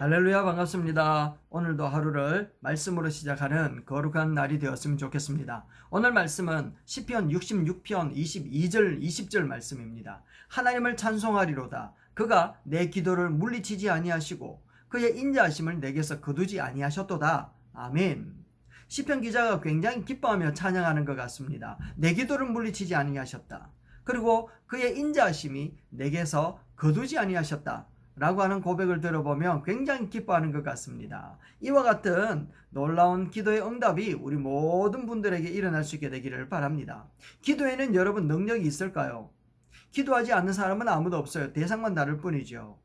할렐루야, 반갑습니다. 오늘도 하루를 말씀으로 시작하는 거룩한 날이 되었으면 좋겠습니다. 오늘 말씀은 시편 66편 22절 20절 말씀입니다. 하나님을 찬송하리로다. 그가 내 기도를 물리치지 아니하시고 그의 인자하심을 내게서 거두지 아니하셨도다. 아멘. 시편 기자가 굉장히 기뻐하며 찬양하는 것 같습니다. 내 기도를 물리치지 아니하셨다. 그리고 그의 인자하심이 내게서 거두지 아니하셨다 라고 하는 고백을 들어보면 굉장히 기뻐하는 것 같습니다. 이와 같은 놀라운 기도의 응답이 우리 모든 분들에게 일어날 수 있게 되기를 바랍니다. 기도에는 여러분 능력이 있을까요? 기도하지 않는 사람은 아무도 없어요. 대상만 다를 뿐이죠.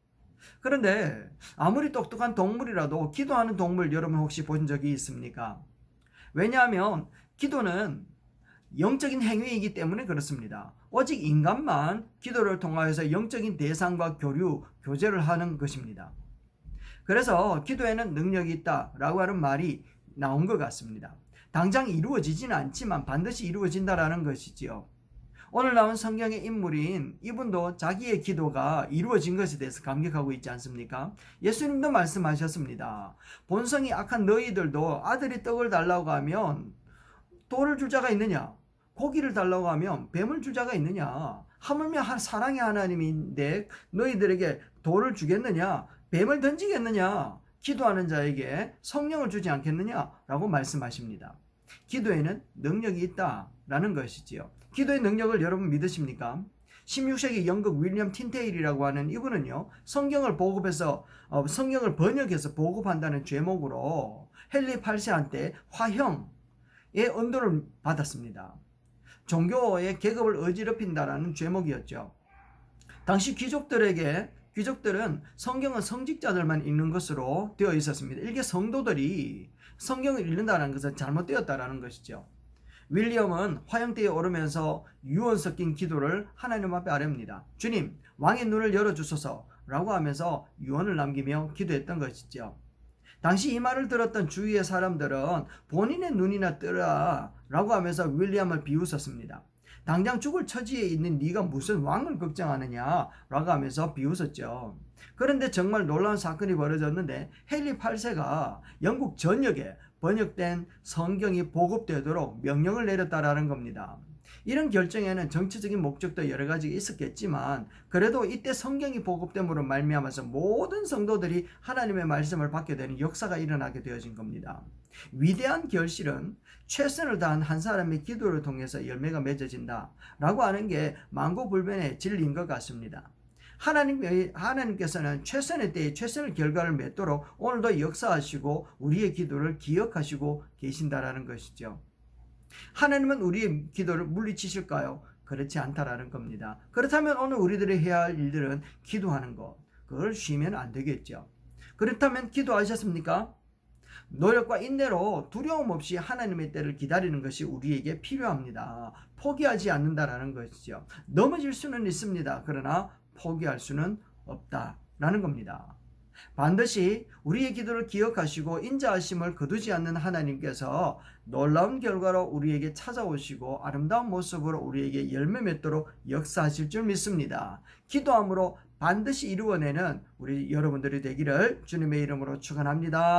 그런데 아무리 똑똑한 동물이라도 기도하는 동물 여러분 혹시 본 적이 있습니까? 왜냐하면 기도는 영적인 행위이기 때문에 그렇습니다. 오직 인간만 기도를 통하여서 영적인 대상과 교제를 하는 것입니다. 그래서 기도에는 능력이 있다라고 하는 말이 나온 것 같습니다. 당장 이루어지지는 않지만 반드시 이루어진다라는 것이지요. 오늘 나온 성경의 인물인 이분도 자기의 기도가 이루어진 것에 대해서 감격하고 있지 않습니까? 예수님도 말씀하셨습니다. 본성이 악한 너희들도 아들이 떡을 달라고 하면 돌을 줄 자가 있느냐? 고기를 달라고 하면 뱀을 줄 자가 있느냐? 하물며 사랑의 하나님인데 너희들에게 돌을 주겠느냐? 뱀을 던지겠느냐? 기도하는 자에게 성령을 주지 않겠느냐? 라고 말씀하십니다. 기도에는 능력이 있다라는 것이지요. 기도의 능력을 여러분 믿으십니까? 16세기 영국 윌리엄 틴테일이라고 하는 이분은요, 성경을 번역해서 보급한다는 제목으로 헨리 8세한테 화형의 언도를 받았습니다. 종교의 계급을 어지럽힌다라는 제목이었죠. 당시 귀족들은 성경은 성직자들만 읽는 것으로 되어 있었습니다. 일개 성도들이 성경을 읽는다는 것은 잘못되었다라는 것이죠. 윌리엄은 화형대에 오르면서 유언 섞인 기도를 하나님 앞에 아뢰입니다. 주님, 왕의 눈을 열어주소서 라고 하면서 유언을 남기며 기도했던 것이죠. 당시 이 말을 들었던 주위의 사람들은 본인의 눈이나 뜨라 라고 하면서 윌리엄을 비웃었습니다. 당장 죽을 처지에 있는 네가 무슨 왕을 걱정하느냐 라고 하면서 비웃었죠. 그런데 정말 놀라운 사건이 벌어졌는데 헨리 8세가 영국 전역에 번역된 성경이 보급되도록 명령을 내렸다라는 겁니다. 이런 결정에는 정치적인 목적도 여러 가지가 있었겠지만 그래도 이때 성경이 보급됨으로 말미암아서 모든 성도들이 하나님의 말씀을 받게 되는 역사가 일어나게 되어진 겁니다. 위대한 결실은 최선을 다한 한 사람의 기도를 통해서 열매가 맺어진다 라고 하는 게 만고불변의 진리인 것 같습니다. 하나님께서는 최선의 때에 최선의 결과를 맺도록 오늘도 역사하시고 우리의 기도를 기억하시고 계신다라는 것이죠. 하나님은 우리의 기도를 물리치실까요? 그렇지 않다라는 겁니다. 그렇다면 오늘 우리들이 해야 할 일들은 기도하는 것, 그걸 쉬면 안 되겠죠. 그렇다면 기도하셨습니까? 노력과 인내로 두려움 없이 하나님의 때를 기다리는 것이 우리에게 필요합니다. 포기하지 않는다라는 것이죠. 넘어질 수는 있습니다. 그러나 포기할 수는 없다라는 겁니다. 반드시 우리의 기도를 기억하시고 인자하심을 거두지 않는 하나님께서 놀라운 결과로 우리에게 찾아오시고 아름다운 모습으로 우리에게 열매 맺도록 역사하실 줄 믿습니다. 기도함으로 반드시 이루어내는 우리 여러분들이 되기를 주님의 이름으로 축원합니다.